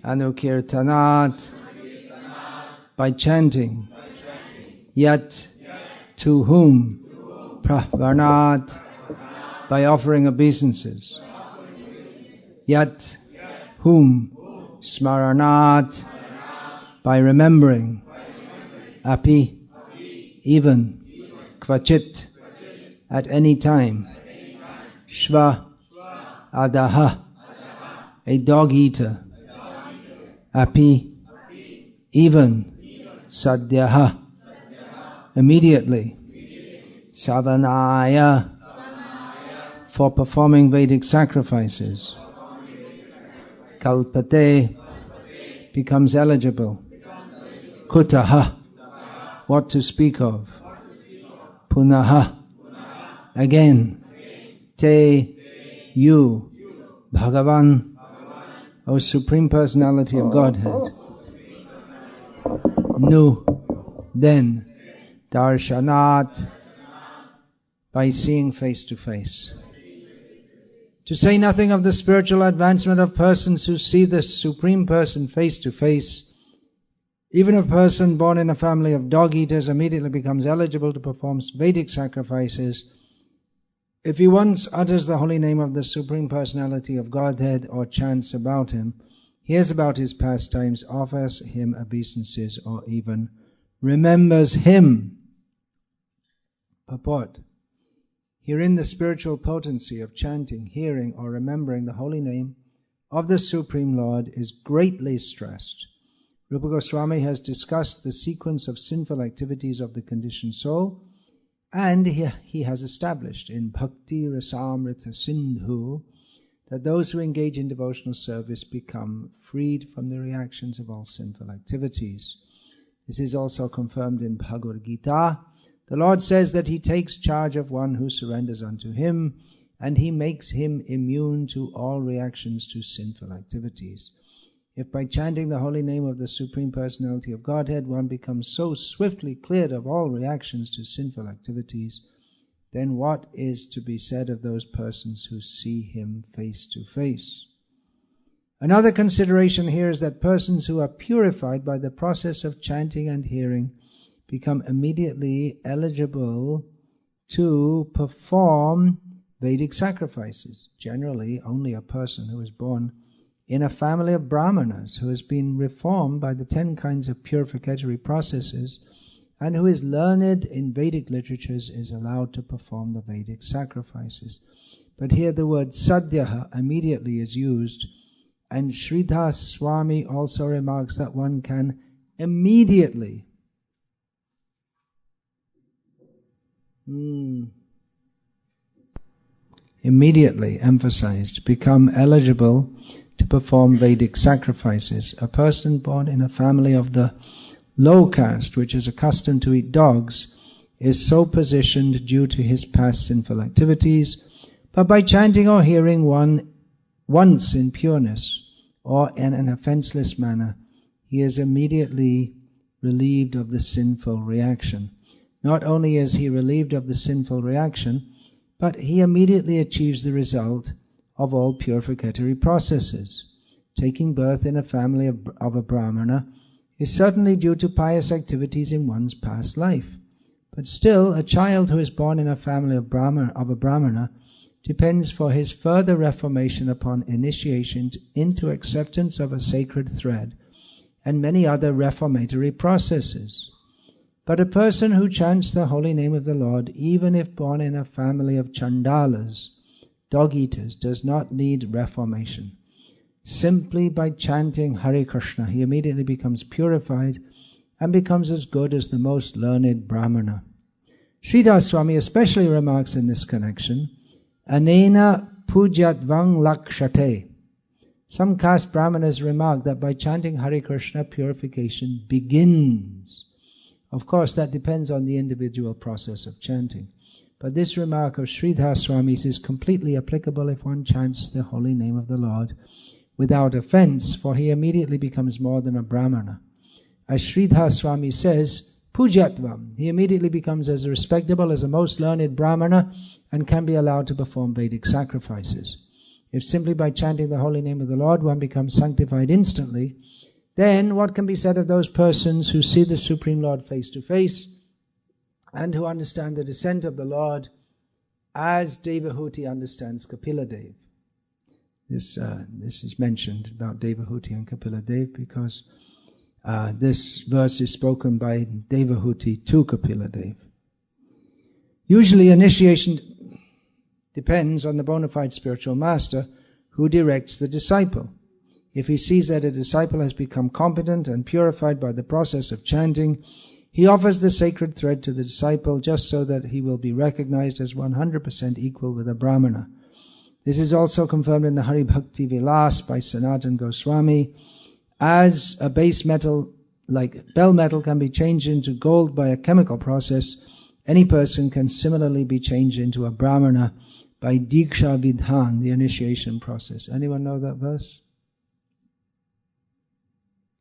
Anukirtanat, by chanting. Yat, to whom? Pravarnat, by offering obeisances. Yat, whom? Smaranat, by remembering. Api, even. Kvachit, at any time. Shva, adaha, a dog eater. Api, even. Sadhyaha, immediately. Savanaya, for performing Vedic sacrifices. Kalpate, becomes eligible. Kutaha, what to speak of. Punaha, again. Te, you. Bhagavan, O Supreme Personality of Godhead. Nu, then. Darshanat, by seeing face to face. To say nothing of the spiritual advancement of persons who see the Supreme Person face to face, even a person born in a family of dog eaters immediately becomes eligible to perform Vedic sacrifices if he once utters the holy name of the Supreme Personality of Godhead or chants about him, hears about his pastimes, offers him obeisances, or even remembers him. Purport. Herein the spiritual potency of chanting, hearing, or remembering the holy name of the Supreme Lord is greatly stressed. Rupa Goswami has discussed the sequence of sinful activities of the conditioned soul, and he has established in Bhakti Rasamrita Sindhu that those who engage in devotional service become freed from the reactions of all sinful activities. This is also confirmed in Bhagavad-gita. The Lord says that He takes charge of one who surrenders unto Him, and He makes him immune to all reactions to sinful activities. If by chanting the holy name of the Supreme Personality of Godhead one becomes so swiftly cleared of all reactions to sinful activities, then what is to be said of those persons who see Him face to face? Another consideration here is that persons who are purified by the process of chanting and hearing become immediately eligible to perform Vedic sacrifices. Generally, only a person who is born in a family of Brahmanas, who has been reformed by the 10 kinds of purificatory processes, and who is learned in Vedic literatures, is allowed to perform the Vedic sacrifices. But here the word sadhyaha immediately is used, and Sridhar Swami also remarks that one can immediately emphasized, become eligible to perform Vedic sacrifices. A person born in a family of the low caste, which is accustomed to eat dogs, is so positioned due to his past sinful activities, but by chanting or hearing one once in pureness or in an offenseless manner, he is immediately relieved of the sinful reaction. Not only is he relieved of the sinful reaction, but he immediately achieves the result of all purificatory processes. Taking birth in a family of a Brahmana is certainly due to pious activities in one's past life. But still, a child who is born in a family of a Brahmana depends for his further reformation upon initiation into acceptance of a sacred thread and many other reformatory processes. But a person who chants the holy name of the Lord, even if born in a family of Chandalas, dog-eaters, does not need reformation. Simply by chanting Hare Krishna, he immediately becomes purified and becomes as good as the most learned Brahmana. Sridhar Swami especially remarks in this connection, Anena pujatvang lakshate. Some caste Brahmanas remark that by chanting Hare Krishna, purification begins. Of course, that depends on the individual process of chanting. But this remark of Sridhar Swami's is completely applicable if one chants the holy name of the Lord without offense, for he immediately becomes more than a Brahmana. As Sridhar Swami says, Pujatvam, he immediately becomes as respectable as a most learned Brahmana and can be allowed to perform Vedic sacrifices. If simply by chanting the holy name of the Lord one becomes sanctified instantly, then what can be said of those persons who see the Supreme Lord face to face and who understand the descent of the Lord as Devahuti understands Kapila Dev? This is mentioned about Devahuti and Kapila Dev because this verse is spoken by Devahuti to Kapila Dev. Usually initiation depends on the bona fide spiritual master who directs the disciple. If he sees that a disciple has become competent and purified by the process of chanting, he offers the sacred thread to the disciple just so that he will be recognized as 100% equal with a Brahmana. This is also confirmed in the Hari Bhakti Vilas by Sanatana Goswami. As a base metal like bell metal can be changed into gold by a chemical process, any person can similarly be changed into a Brahmana by Diksha Vidhan, the initiation process. Anyone know that verse?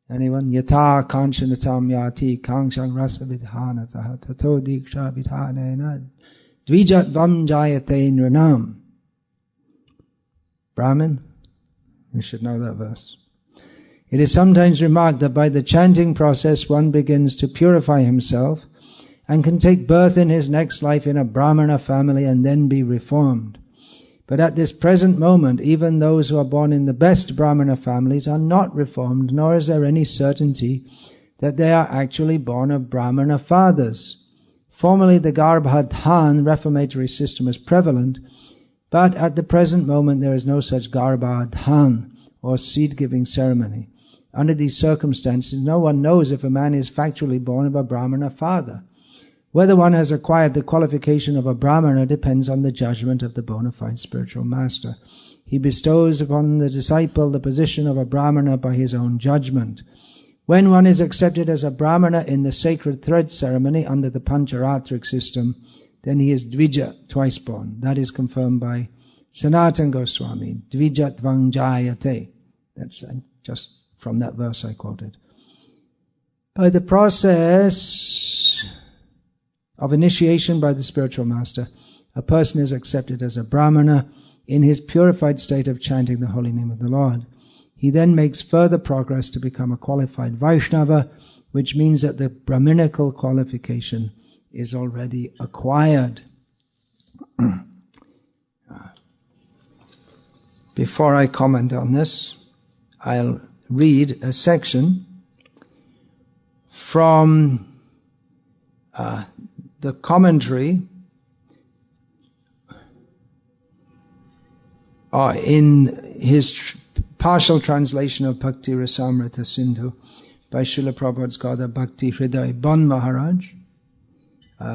Anyone? Yata kanchanatam yati kangshang rasa vidhanataha tato diksha vidhanena dvijat vam jayate nranam. Brahmin? You should know that verse. It is sometimes remarked that by the chanting process one begins to purify himself and can take birth in his next life in a Brahmana family and then be reformed. But at this present moment, even those who are born in the best Brahmana families are not reformed, nor is there any certainty that they are actually born of Brahmana fathers. Formerly the Garbhadhan reformatory system was prevalent, but at the present moment there is no such Garbhadhan or seed-giving ceremony. Under these circumstances, no one knows if a man is factually born of a Brahmana father. Whether one has acquired the qualification of a Brahmana depends on the judgment of the bona fide spiritual master. He bestows upon the disciple the position of a Brahmana by his own judgment. When one is accepted as a Brahmana in the sacred thread ceremony under the Pancharatric system, then he is Dvija, twice born. That is confirmed by Sanatana Goswami, Dvijat Vangjayate. That's just from that verse I quoted. By the process of initiation by the spiritual master, a person is accepted as a Brahmana in his purified state of chanting the holy name of the Lord. He then makes further progress to become a qualified Vaishnava, which means that the Brahminical qualification is already acquired. Before I comment on this, I'll read a section from the commentary in his partial translation of Bhakti Rasamrita Sindhu by Srila Prabhupada's Gada Bhakti Hriday Bon Maharaj.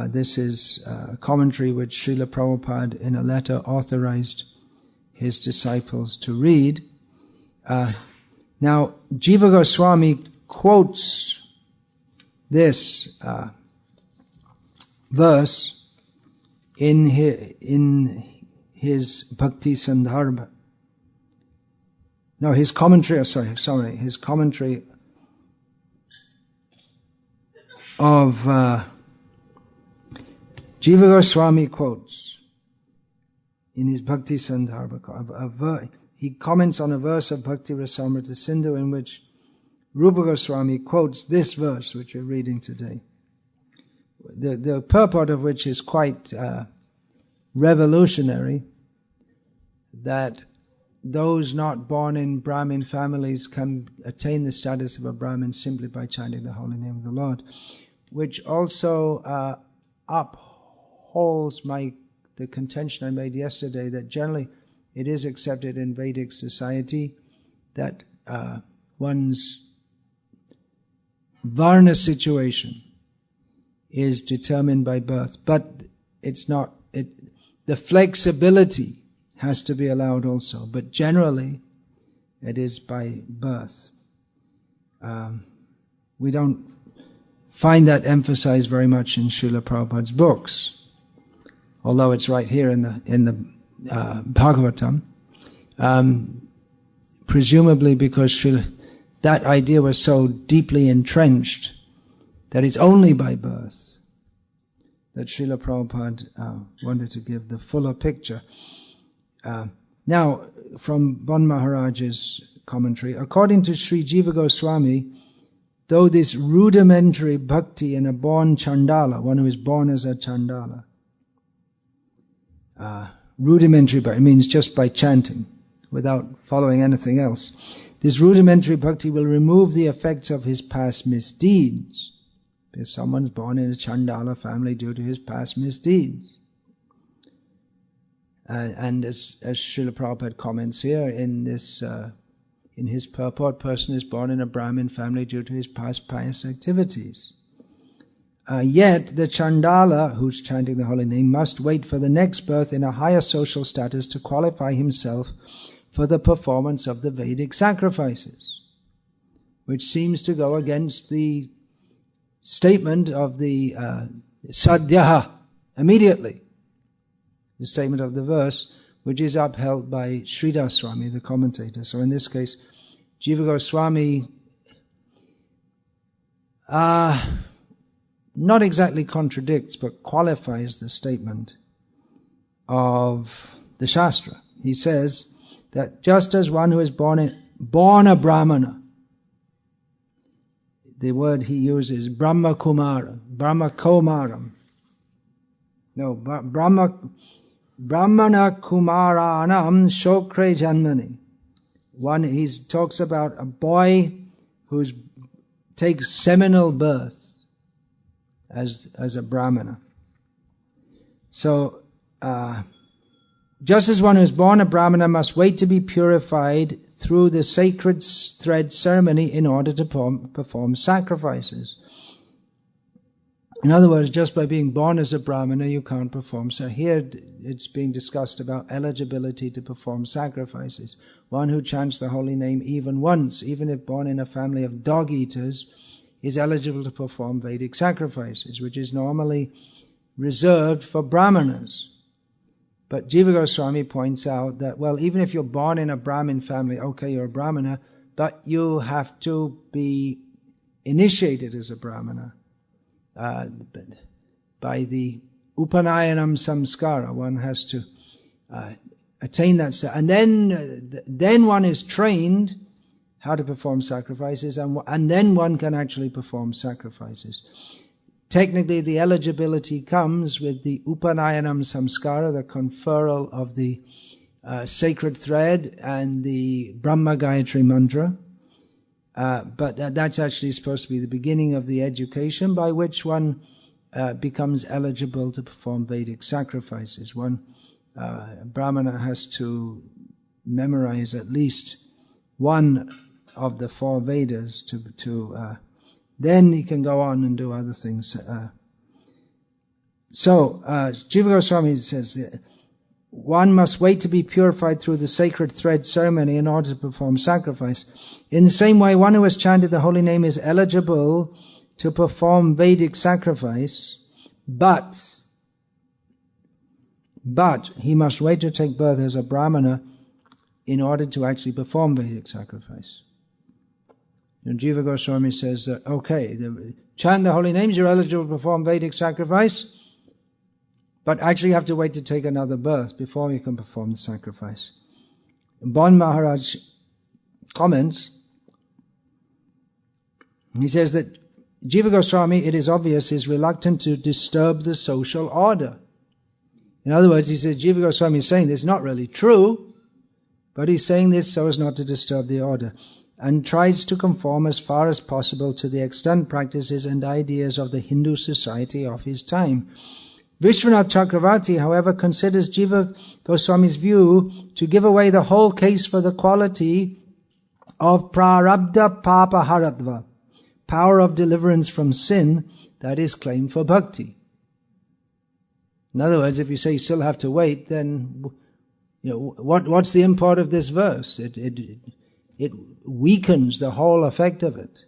This is a commentary which Srila Prabhupada in a letter authorized his disciples to read. Now, Jiva Goswami quotes this verse in his Bhakti Sandarbha. No, his commentary of Jiva Goswami quotes in his Bhakti Sandarbha. He comments on a verse of Bhakti Rasamrita Sindhu in which Rupa Goswami quotes this verse which we're reading today. The purport of which is quite revolutionary, that those not born in Brahmin families can attain the status of a Brahmin simply by chanting the holy name of the Lord, which also upholds the contention I made yesterday that generally it is accepted in Vedic society that one's Varna situation is determined by birth, but it's not. The flexibility has to be allowed also, but generally it is by birth. We don't find that emphasized very much in Srila Prabhupada's books, although it's right here in the Bhagavatam, presumably because that idea was so deeply entrenched that it's only by birth that Srila Prabhupada wanted to give the fuller picture. Now, from Bon Maharaj's commentary, according to Sri Jiva Goswami, though this rudimentary bhakti in a born Chandala, one who is born as a Chandala, rudimentary bhakti means just by chanting, without following anything else. This rudimentary bhakti will remove the effects of his past misdeeds. If someone's born in a Chandala family due to his past misdeeds. And as Srila Prabhupada comments here in this, in his purport, person is born in a Brahmin family due to his past pious activities. Yet the Chandala, who's chanting the holy name, must wait for the next birth in a higher social status to qualify himself for the performance of the Vedic sacrifices, which seems to go against the statement of the sadhyaha, immediately, the statement of the verse, which is upheld by Sridhar Swami, the commentator. So in this case, Jiva Goswami not exactly contradicts, but qualifies the statement of the Shastra. He says that just as one who is born a Brahmana, the word he uses, Brahmakumaram. No, Brahmana Kumaranam Shokre Janmani. He talks about a boy who takes seminal birth as a Brahmana. So, just as one who is born a Brahmana must wait to be purified through the sacred thread ceremony in order to perform sacrifices. In other words, just by being born as a Brahmana, you can't perform. So here it's being discussed about eligibility to perform sacrifices. One who chants the holy name even once, even if born in a family of dog-eaters, is eligible to perform Vedic sacrifices, which is normally reserved for Brahmanas. But Jiva Goswami points out that, well, even if you're born in a Brahmin family, okay, you're a Brahmana, but you have to be initiated as a Brahmana by the Upanayanam Samskara. One has to attain that, and then one is trained how to perform sacrifices, and then one can actually perform sacrifices. Technically, the eligibility comes with the Upanayanam Samskara, the conferral of the sacred thread and the Brahma Gayatri mantra. But that's actually supposed to be the beginning of the education by which one becomes eligible to perform Vedic sacrifices. Brahmana has to memorize at least one of the four Vedas to then he can go on and do other things. So Jiva Goswami says that one must wait to be purified through the sacred thread ceremony in order to perform sacrifice. In the same way, one who has chanted the holy name is eligible to perform Vedic sacrifice, but he must wait to take birth as a Brahmana in order to actually perform Vedic sacrifice. And Jiva Goswami says that, okay, chant the holy names, you're eligible to perform Vedic sacrifice, but actually you have to wait to take another birth before you can perform the sacrifice. Bon Maharaj comments, he says that Jiva Goswami, it is obvious, is reluctant to disturb the social order. In other words, he says Jiva Goswami is saying this is not really true, but he's saying this so as not to disturb the order, and tries to conform as far as possible to the extant practices and ideas of the Hindu society of his time. Vishwanath Chakravarti, however, considers Jiva Goswami's view to give away the whole case for the quality of prarabdha papa haratva, power of deliverance from sin, that is claimed for bhakti. In other words, if you say you still have to wait, then what's the import of this verse? It weakens the whole effect of it,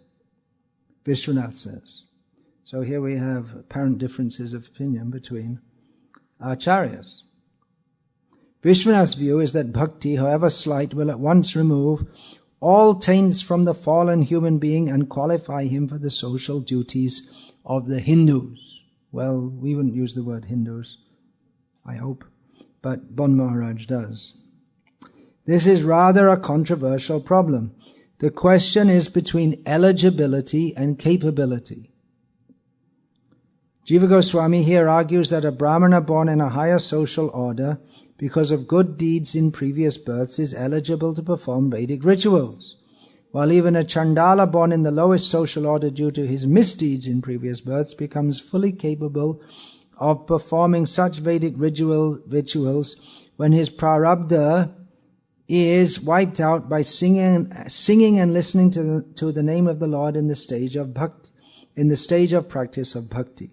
Vishwanath says. So here we have apparent differences of opinion between acharyas. Vishwanath's view is that bhakti, however slight, will at once remove all taints from the fallen human being and qualify him for the social duties of the Hindus. Well, we wouldn't use the word Hindus, I hope, but Bon Maharaj does. This is rather a controversial problem. The question is between eligibility and capability. Jiva Goswami here argues that a Brahmana born in a higher social order because of good deeds in previous births is eligible to perform Vedic rituals, while even a Chandala born in the lowest social order due to his misdeeds in previous births becomes fully capable of performing such Vedic rituals when his prarabdha is wiped out by singing and listening to the name of the Lord in the stage of bhakti, in the stage of practice of bhakti.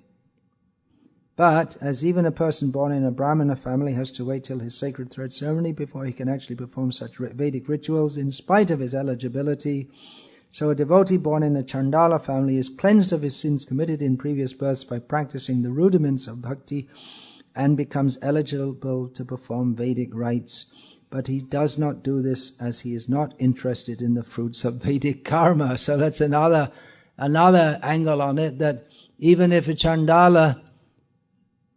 But, as even a person born in a Brahmana family has to wait till his sacred thread ceremony before he can actually perform such Vedic rituals in spite of his eligibility, so a devotee born in a Chandala family is cleansed of his sins committed in previous births by practicing the rudiments of bhakti and becomes eligible to perform Vedic rites. But he does not do this as he is not interested in the fruits of Vedic karma. So that's another angle on it, that even if a Chandala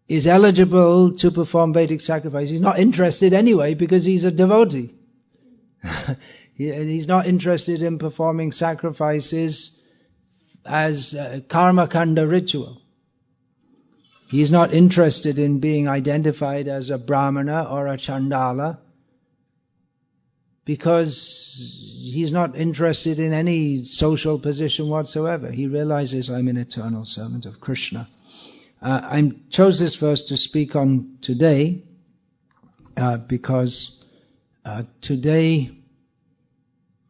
is eligible to perform Vedic sacrifice, he's not interested anyway because he's a devotee. He's not interested in performing sacrifices as a karma kanda ritual. He's not interested in being identified as a Brahmana or a Chandala because he's not interested in any social position whatsoever. He realizes, I'm an eternal servant of Krishna. I chose this verse to speak on today because today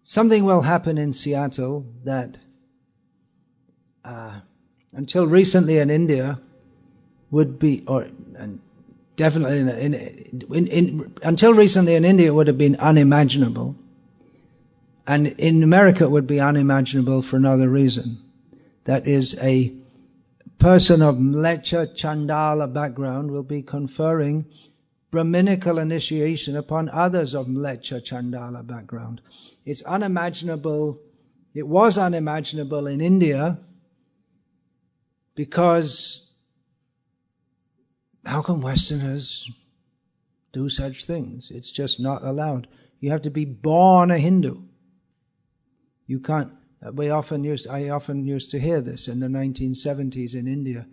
something will happen in Seattle that until recently in India would be, and definitely until recently in India would have been unimaginable, and in America it would be unimaginable for another reason. That is, a person of Mlecha Chandala background will be conferring Brahminical initiation upon others of Mlecha Chandala background. It's unimaginable. It was unimaginable in India because how can Westerners do such things? It's just not allowed. You have to be born a Hindu. You can't. I often used to hear this in the 1970s in India.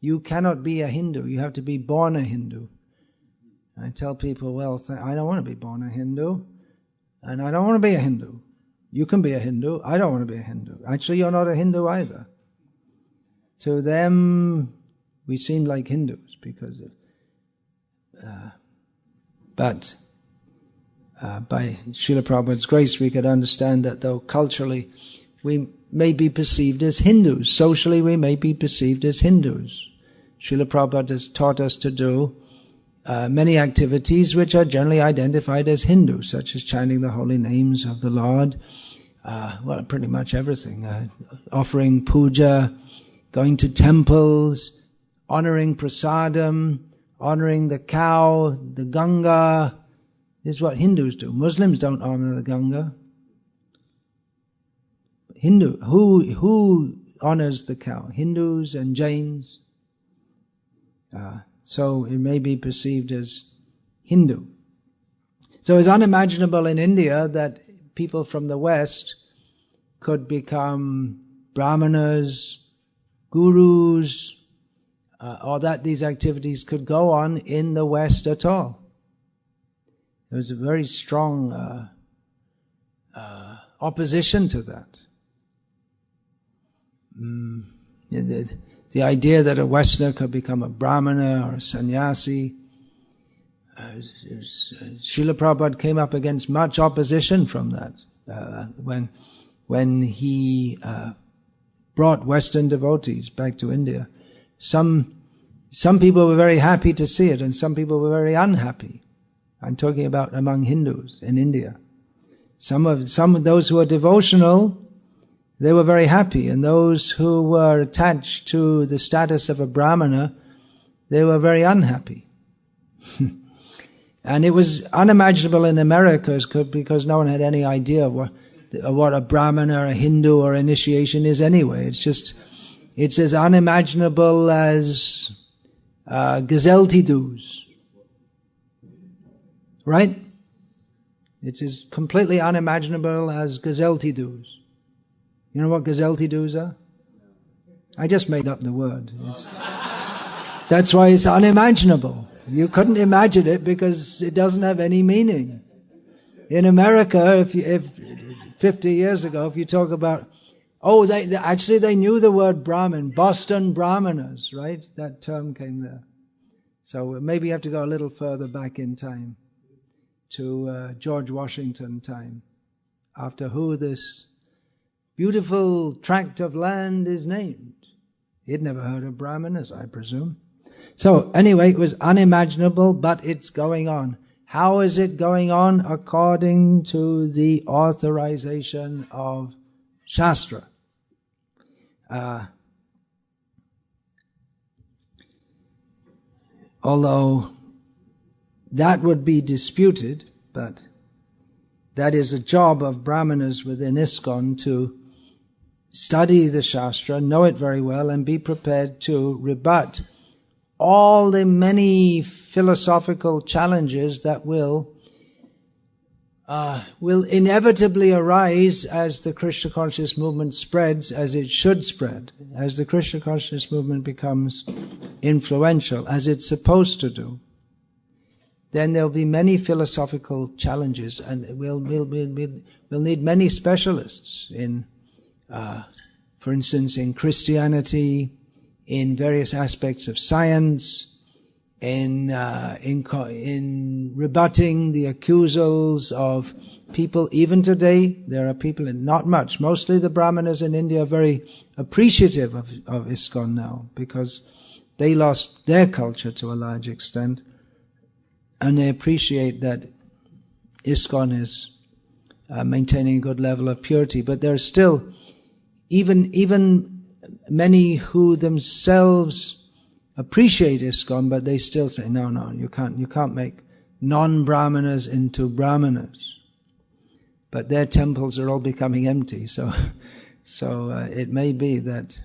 You cannot be a Hindu. You have to be born a Hindu. I tell people, well, I don't want to be born a Hindu, and I don't want to be a Hindu. You can be a Hindu. I don't want to be a Hindu. Actually, you're not a Hindu either. To them, we seem like Hindus because of... but by Srila Prabhupada's grace, we could understand that though culturally we may be perceived as Hindus, socially we may be perceived as Hindus. Srila Prabhupada has taught us to do many activities which are generally identified as Hindu, such as chanting the holy names of the Lord, well, pretty much everything, offering puja, going to temples, honoring prasadam, honoring the cow, the Ganga. This is what Hindus do. Muslims don't honor the Ganga. Hindu, who honors the cow? Hindus and Jains. So it may be perceived as Hindu. So it's unimaginable in India that people from the West could become brahmanas, gurus, or that these activities could go on in the West at all. There was a very strong opposition to that. The idea that a Westerner could become a Brahmana or a sannyasi, Srila Prabhupada came up against much opposition from that when he brought Western devotees back to India. Some people were very happy to see it, and some people were very unhappy. I'm talking about among Hindus in India. Some of those who were devotional, they were very happy, and those who were attached to the status of a Brahmana, they were very unhappy. And it was unimaginable in America because no one had any idea what a Brahmana, a Hindu, or initiation is anyway. It's as unimaginable as gazelle doos. Right? It's as completely unimaginable as gazelti-doos. You know what gazelti-doos are? I just made up the word. That's why it's unimaginable. You couldn't imagine it because it doesn't have any meaning. In America, if 50 years ago, if you talk about, they knew the word Brahmin, Boston Brahmanas, right? That term came there. So maybe you have to go a little further back in time to George Washington time, after who this beautiful tract of land is named. He'd never heard of Brahmanas, I presume. So anyway, it was unimaginable, but it's going on. How is it going on? According to the authorization of Shastra. Although that would be disputed, but that is a job of Brahmanas within ISKCON to study the Shastra, know it very well, and be prepared to rebut all the many philosophical challenges that will inevitably arise as the Krishna conscious movement spreads, as it should spread, as the Krishna conscious movement becomes influential, as it's supposed to do. Then there'll be many philosophical challenges, and we'll need many specialists in, for instance, in Christianity, in various aspects of science, in rebutting the accusals of people. Even today, there are people, not much, mostly the Brahmanas in India are very appreciative of ISKCON now, because they lost their culture to a large extent, and they appreciate that ISKCON is maintaining a good level of purity. But there are still even many who themselves appreciate ISKCON, but they still say, no, you can't make non-Brahmanas into Brahmanas. But their temples are all becoming empty, so it may be that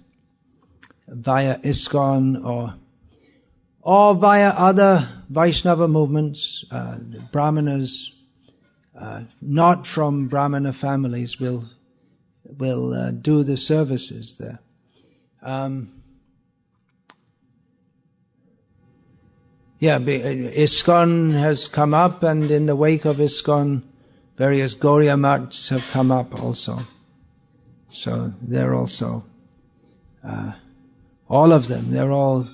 via ISKCON or via other Vaishnava movements, Brahmanas not from Brahmana families will do the services there. ISKCON has come up, and in the wake of ISKCON, various Gauriya Mats have come up also. So they're also, all of them, they're all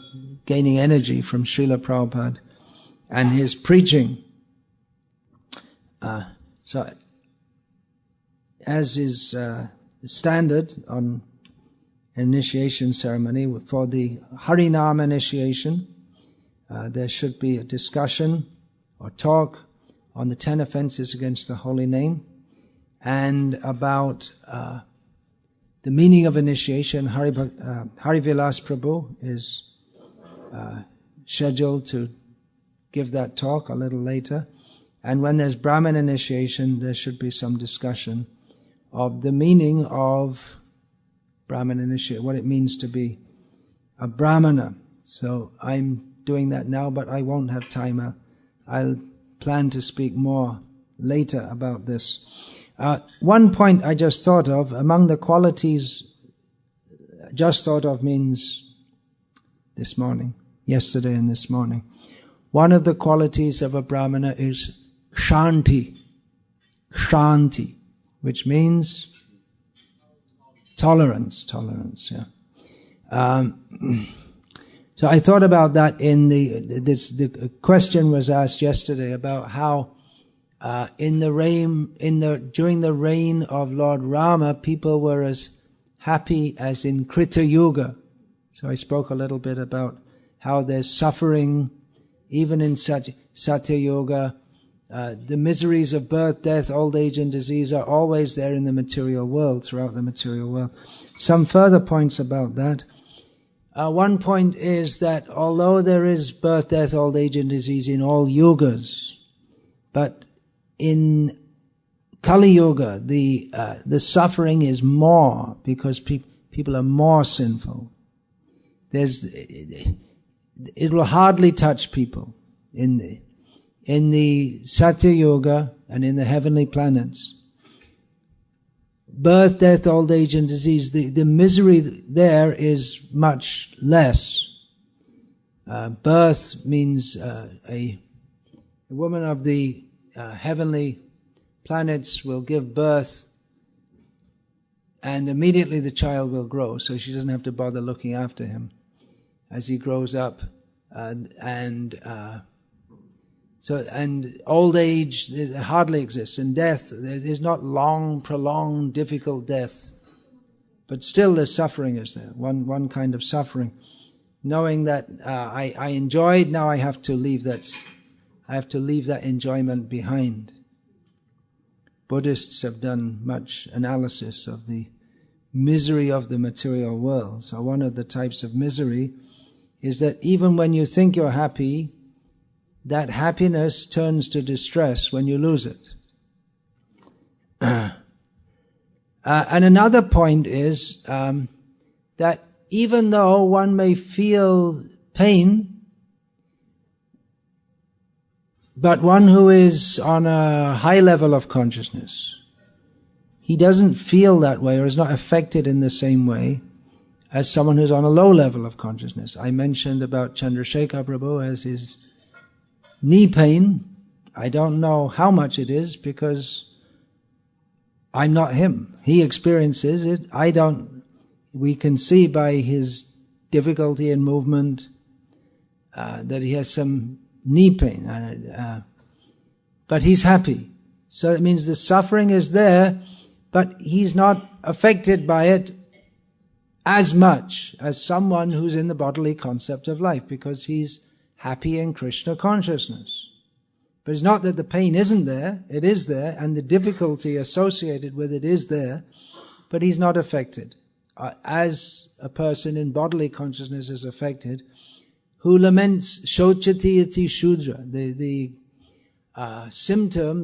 gaining energy from Srila Prabhupada and his preaching. So, as is standard on initiation ceremony, for the Harinam initiation, there should be a discussion or talk on the 10 offenses against the holy name, and about the meaning of initiation. Harivilas Prabhu is scheduled to give that talk a little later. And when there's Brahman initiation, there should be some discussion of the meaning of Brahman initiation, what it means to be a Brahmana. So I'm doing that now, but I won't have time. I'll plan to speak more later about this. One point I just thought of, among the qualities, just thought of means this morning, yesterday and this morning. One of the qualities of a Brahmana is Shanti, which means tolerance, yeah. So I thought about that the question was asked yesterday about how during the reign of Lord Rama, people were as happy as in Krita Yuga. So I spoke a little bit about how there's suffering even in Satya Yuga. The miseries of birth, death, old age and disease are always there in the material world, throughout the material world. Some further points about that. One point is that although there is birth, death, old age and disease in all yugas, but in Kali Yuga, the suffering is more because people are more sinful. It will hardly touch people. In the Satya Yuga, and in the heavenly planets. Birth, death, old age and disease, the misery there is much less. Birth means a woman of the heavenly planets will give birth and immediately the child will grow, so she doesn't have to bother looking after him as he grows up. And old age hardly exists, and death is not long, prolonged, difficult death, but still the suffering is there. One kind of suffering, knowing that I enjoyed, now I have to leave that. I have to leave that enjoyment behind. Buddhists have done much analysis of the misery of the material world. So one of the types of misery is that even when you think you're happy, that happiness turns to distress when you lose it. And another point is that even though one may feel pain, but one who is on a high level of consciousness, he doesn't feel that way or is not affected in the same way as someone who's on a low level of consciousness. I mentioned about Chandrasekhar Prabhu as his knee pain. I don't know how much it is because I'm not him. He experiences it. I don't. We can see by his difficulty in movement that he has some knee pain, but he's happy. So it means the suffering is there, but he's not affected by it as much as someone who's in the bodily concept of life, because he's happy in Krishna consciousness. But it's not that the pain isn't there, it is there, and the difficulty associated with it is there, but he's not affected. As a person in bodily consciousness is affected, who laments shochati iti shudra. The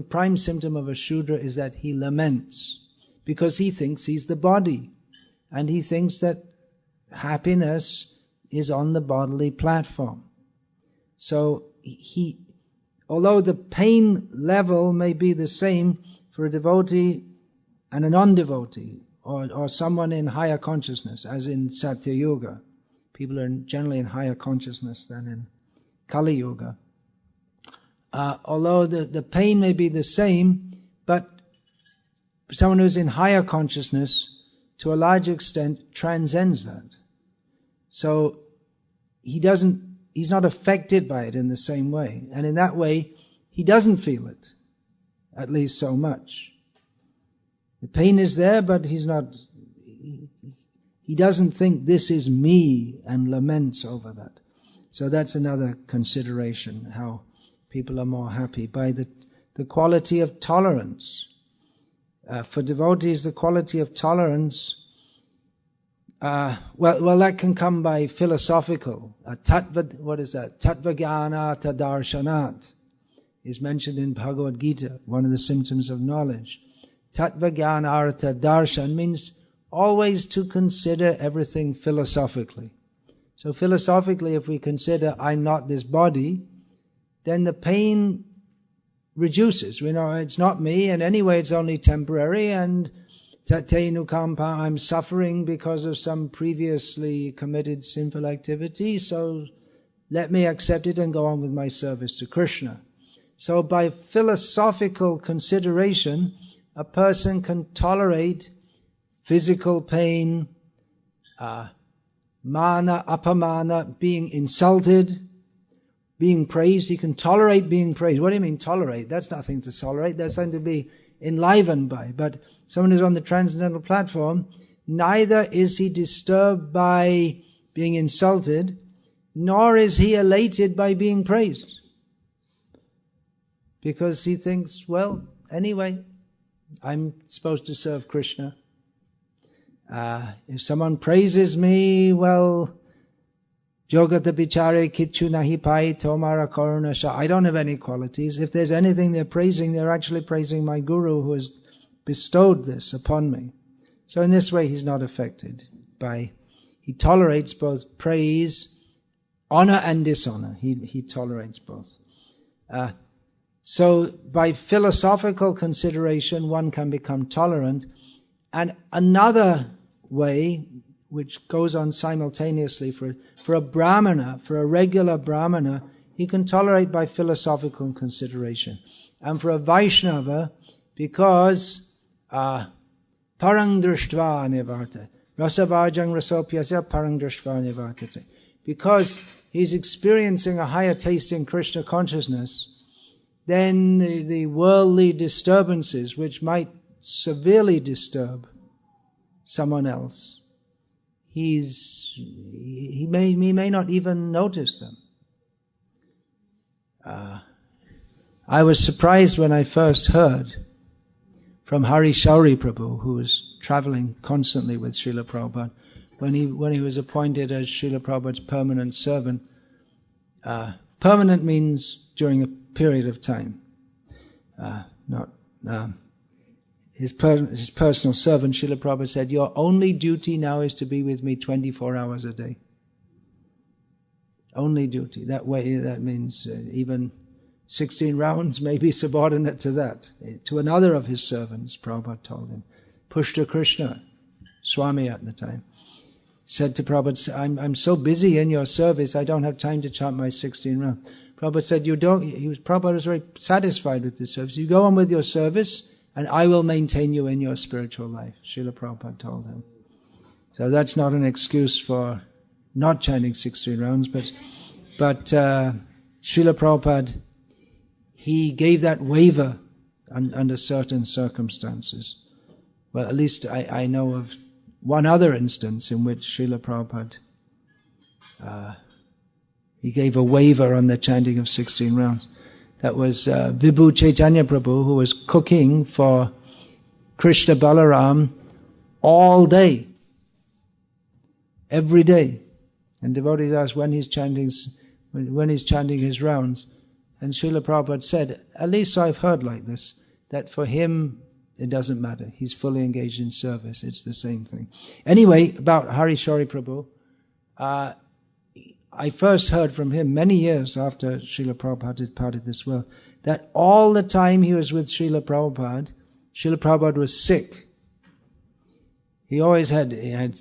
prime symptom of a shudra is that he laments, because he thinks he's the body, and he thinks that happiness is on the bodily platform. So although the pain level may be the same for a devotee and a non-devotee, or someone in higher consciousness, as in Satya Yuga, people are generally in higher consciousness than in Kali Yuga. Although the pain may be the same, but someone who's in higher consciousness, to a large extent, transcends that. So he's not affected by it in the same way. And in that way, he doesn't feel it, at least so much. The pain is there, but he doesn't think this is me and laments over that. So that's another consideration, how people are more happy, by the quality of tolerance. For devotees, the quality of tolerance, well, that can come by philosophical. What is that? Tattvajnana darshanat is mentioned in Bhagavad-gita, one of the symptoms of knowledge. Tattvajnana artha darshan means always to consider everything philosophically. So philosophically, if we consider I'm not this body, then the pain reduces. We know it's not me, and anyway it's only temporary, and tatenukampa, I'm suffering because of some previously committed sinful activity, so let me accept it and go on with my service to Krishna. So by philosophical consideration, a person can tolerate physical pain, mana, apamana, being insulted, being praised. He can tolerate being praised. What do you mean tolerate? That's nothing to tolerate. That's something to be enlivened by. But someone who's on the transcendental platform, neither is he disturbed by being insulted, nor is he elated by being praised. Because he thinks, well, anyway, I'm supposed to serve Krishna. If someone praises me, well, Jogata bichare kichu nahi pai tomara karuna sha. I don't have any qualities. If there's anything they're praising, they're actually praising my guru who has bestowed this upon me. So in this way, he's not affected by, he tolerates both praise, honor and dishonor. He tolerates both. So by philosophical consideration, one can become tolerant. And another way, which goes on simultaneously for a Brahmana, for a regular Brahmana, he can tolerate by philosophical consideration. And for a Vaishnava, because parang drishtva nivartate, rasavajang rasopyasya parang drishtva nivartate. Because he's experiencing a higher taste in Krishna consciousness, then the worldly disturbances which might severely disturb someone else, he may not even notice them. I was surprised when I first heard from Hari Shauri Prabhu, who was traveling constantly with Srila Prabhupada, when he was appointed as Srila Prabhupada's permanent servant. Permanent means during a period of time, his personal servant. Srila Prabhupada said, "Your only duty now is to be with me 24 hours a day." Only duty. That way, that means even 16 rounds may be subordinate to that. To another of his servants, Prabhupada told him, Pushta Krishna, Swami at the time, said to Prabhupada, I'm so busy in your service, I don't have time to chant my 16 rounds. Prabhupada said, Prabhupada was very satisfied with this service. You go on with your service, and I will maintain you in your spiritual life, Srila Prabhupada told him. So that's not an excuse for not chanting 16 rounds, but Srila Prabhupada, he gave that waiver under certain circumstances. Well, at least I know of one other instance in which Srila Prabhupada, he gave a waiver on the chanting of 16 rounds. That was Vibhu Chaitanya Prabhu, who was cooking for Krishna Balaram all day, every day. And devotees asked when he's chanting his rounds. And Srila Prabhupada said, at least I've heard like this, that for him it doesn't matter. He's fully engaged in service. It's the same thing. Anyway, about Hari Shauri Prabhu, I first heard from him many years after Srila Prabhupada departed this world, that all the time he was with Srila Prabhupada was sick. He always had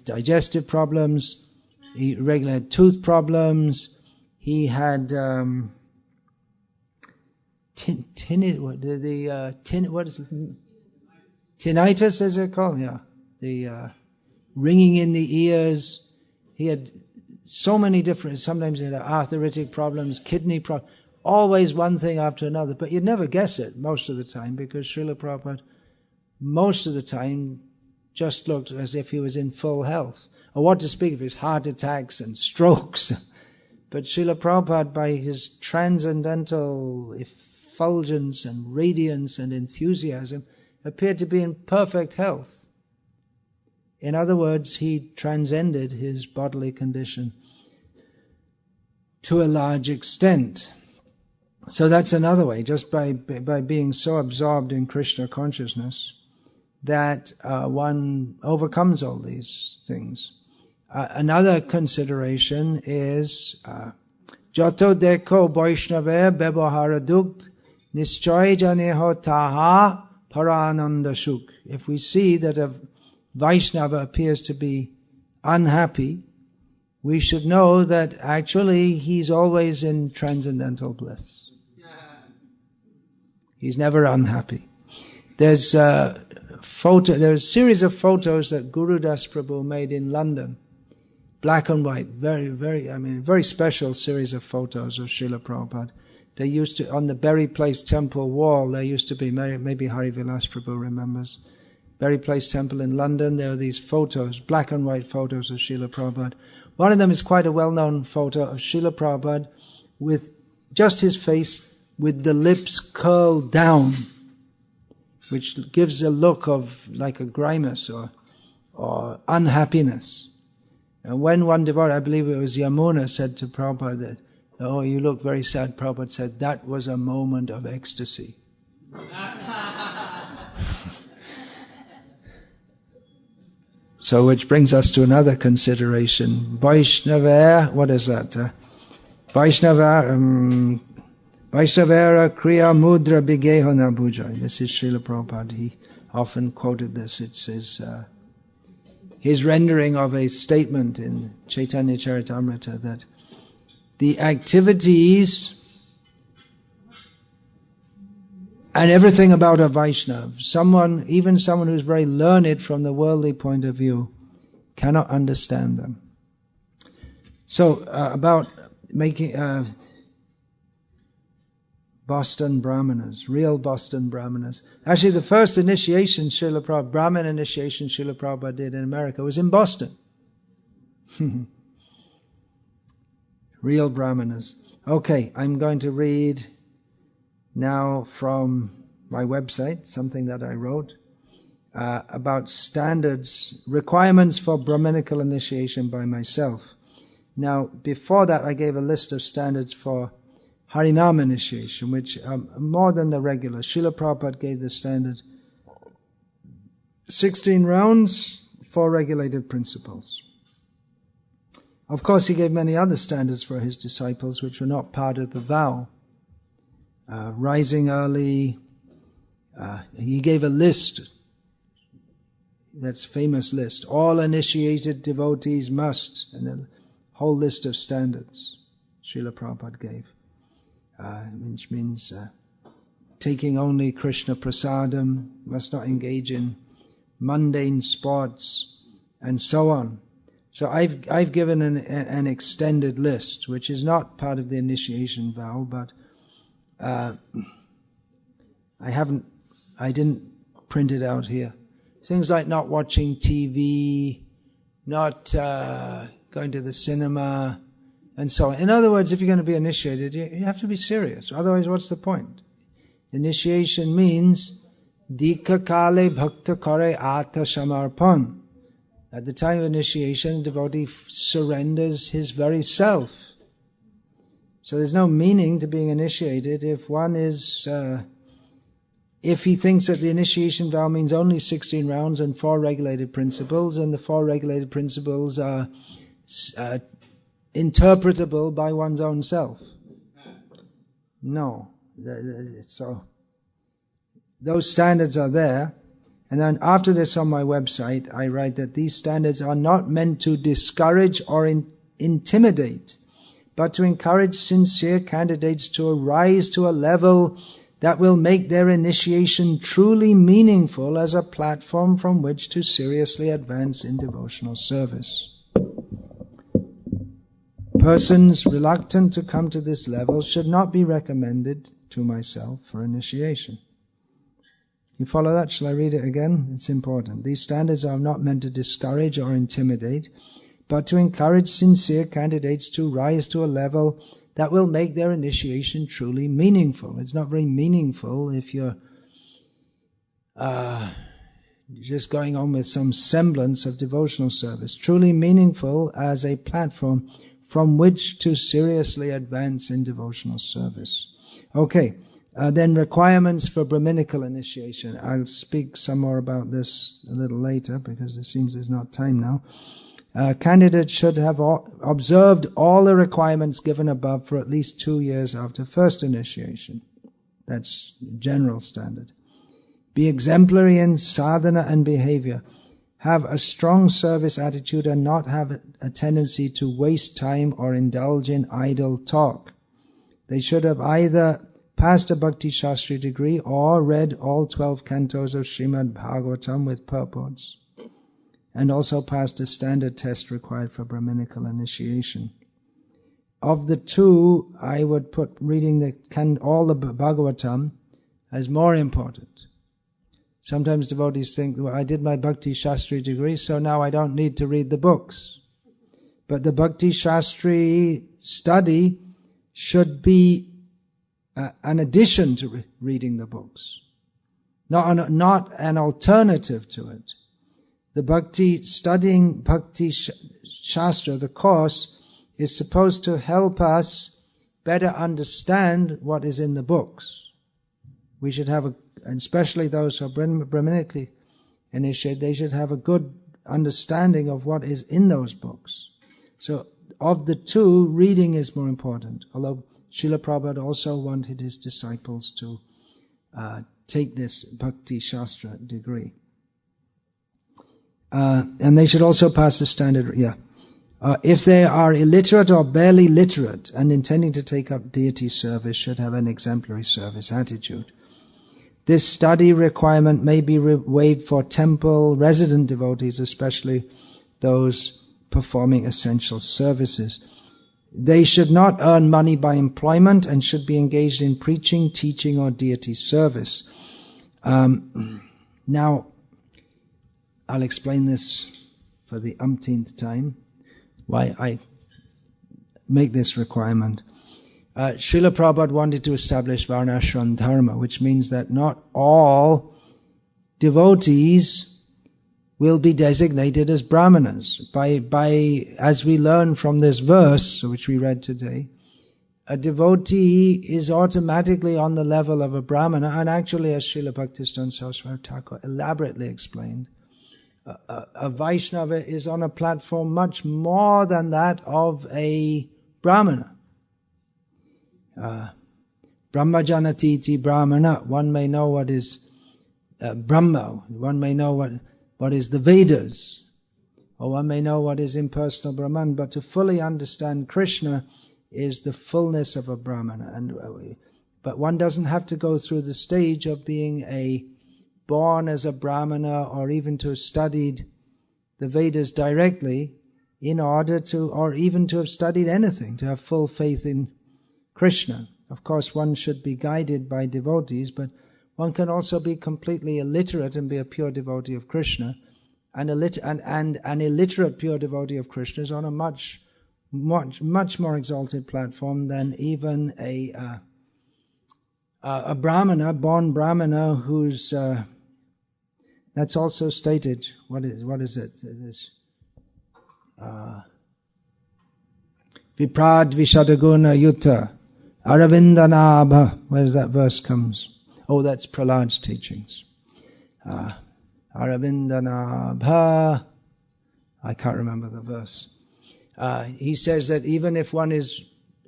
digestive problems. He regularly had tooth problems. He had tinnitus, as they call it? Yeah, the ringing in the ears. He had so many different. Sometimes he had arthritic problems, kidney problems. Always one thing after another. But you'd never guess it most of the time, because Srila Prabhupada most of the time just looked as if he was in full health. Or what to speak of his heart attacks and strokes. But Srila Prabhupada, by his transcendental effulgence and radiance and enthusiasm, appeared to be in perfect health. In other words, he transcended his bodily condition to a large extent. So that's another way, just by being so absorbed in Krishna consciousness, that one overcomes all these things. Another consideration is Jato deko Vaishnava bebahara dukt nischay janeho taha parananda shuk. If we see that a Vaishnava appears to be unhappy, we should know that actually he's always in transcendental bliss. He's never unhappy. There's a series of photos that Guru Das Prabhu made in London, black and white, very special series of photos of Srila Prabhupada. They used to, on the Berry Place Temple wall, there used to be, maybe Hari Vilas Prabhu remembers, Berry Place Temple in London, there are these photos, black and white photos of Srila Prabhupada. One of them is quite a well-known photo of Srila Prabhupada with just his face with the lips curled down, which gives a look of like a grimace or unhappiness. And when one devotee, I believe it was Yamuna, said to Prabhupada that, "Oh, you look very sad," Prabhupada said, "That was a moment of ecstasy." So which brings us to another consideration. Vaishnava, what is that? Vaishnava Vaishavera Kriya Mudra Bigeho Na Bhujai. This is Srila Prabhupada. He often quoted this. It's his rendering of a statement in Chaitanya Charitamrita that the activities and everything about a Vaishnava, even someone who's very learned from the worldly point of view, cannot understand them. So, about making Boston Brahmanas, real Boston Brahmanas. Actually, the first initiation Brahmin initiation Srila Prabhupada did in America was in Boston. Real Brahmanas. Okay, I'm going to read now from my website, something that I wrote, about standards, requirements for Brahminical initiation by myself. Now, before that, I gave a list of standards for Harinam initiation, which are more than the regular. Srila Prabhupada gave the standard 16 rounds, 4 regulated principles. Of course, he gave many other standards for his disciples, which were not part of the vow. Rising early, he gave a list, that's famous list. All initiated devotees must, and a whole list of standards Srila Prabhupada gave. Which means taking only Krishna prasadam, must not engage in mundane sports, and so on. So I've given an extended list, which is not part of the initiation vow, but I didn't print it out here. Things like not watching TV, not going to the cinema, and so on. In other words, if you're going to be initiated, you have to be serious. Otherwise, what's the point? Initiation means Dikha Kale Bhakta Kare Ata Samarpan. At the time of initiation, a devotee surrenders his very self. So there's no meaning to being initiated if one is, if he thinks that the initiation vow means only 16 rounds and 4 regulated principles, and the 4 regulated principles are interpretable by one's own self. No. So those standards are there. And then after this on my website, I write that these standards are not meant to discourage or intimidate, but to encourage sincere candidates to rise to a level that will make their initiation truly meaningful as a platform from which to seriously advance in devotional service. Persons reluctant to come to this level should not be recommended to myself for initiation. You follow that? Shall I read it again? It's important. These standards are not meant to discourage or intimidate, but to encourage sincere candidates to rise to a level that will make their initiation truly meaningful. It's not very meaningful if you're just going on with some semblance of devotional service. Truly meaningful as a platform from which to seriously advance in devotional service. Okay, then requirements for Brahminical initiation. I'll speak some more about this a little later because it seems there's not time now. Candidates should have observed all the requirements given above for at least 2 years after first initiation. That's general standard. Be exemplary in sadhana and behavior. Have a strong service attitude and not have a tendency to waste time or indulge in idle talk. They should have either passed a Bhakti Shastri degree or read all 12 cantos of Srimad Bhagavatam with purports, and also passed a standard test required for Brahminical initiation. Of the two, I would put reading all the Bhagavatam as more important. Sometimes devotees think, well, I did my Bhakti Shastri degree, so now I don't need to read the books. But the Bhakti Shastri study should be an addition to reading the books, not an alternative to it. Studying Bhakti Shastra, the course, is supposed to help us better understand what is in the books. We should have and especially those who are Brahmanically initiated, they should have a good understanding of what is in those books. So, of the two, reading is more important. Although Srila Prabhupada also wanted his disciples to take this Bhakti Shastra degree. And they should also pass the standard, if they are illiterate or barely literate and intending to take up deity service, should have an exemplary service attitude. This study requirement may be waived for temple resident devotees, especially those performing essential services. They should not earn money by employment and should be engaged in preaching, teaching, or deity service. Now, I'll explain this for the umpteenth time, why I make this requirement. Srila Prabhupada wanted to establish Varnashram Dharma, which means that not all devotees will be designated as Brahmanas. As we learn from this verse, which we read today, a devotee is automatically on the level of a Brahmana, and actually, as Srila Bhaktisiddhanta Saraswati Thakur elaborately explained, a Vaishnava is on a platform much more than that of a Brahmana. Brahmajanatiti Brahmana, one may know what is Brahma, one may know what is the Vedas, or one may know what is impersonal Brahman, but to fully understand Krishna is the fullness of a Brahmana. But one doesn't have to go through the stage of being born as a Brahmana or even to have studied the Vedas directly in order to, or even to have studied anything, to have full faith in Krishna. Of course, one should be guided by devotees, but one can also be completely illiterate and be a pure devotee of Krishna. And an illiterate pure devotee of Krishna is on a much more exalted platform than even a Brahmana, born Brahmana, who's that's also stated. What is it? This Viprad Vishadaguna Yutta Aravindanabha. Where does that verse comes? Oh, that's Prahlad's teachings. Aravindanabha. I can't remember the verse. He says that even if one is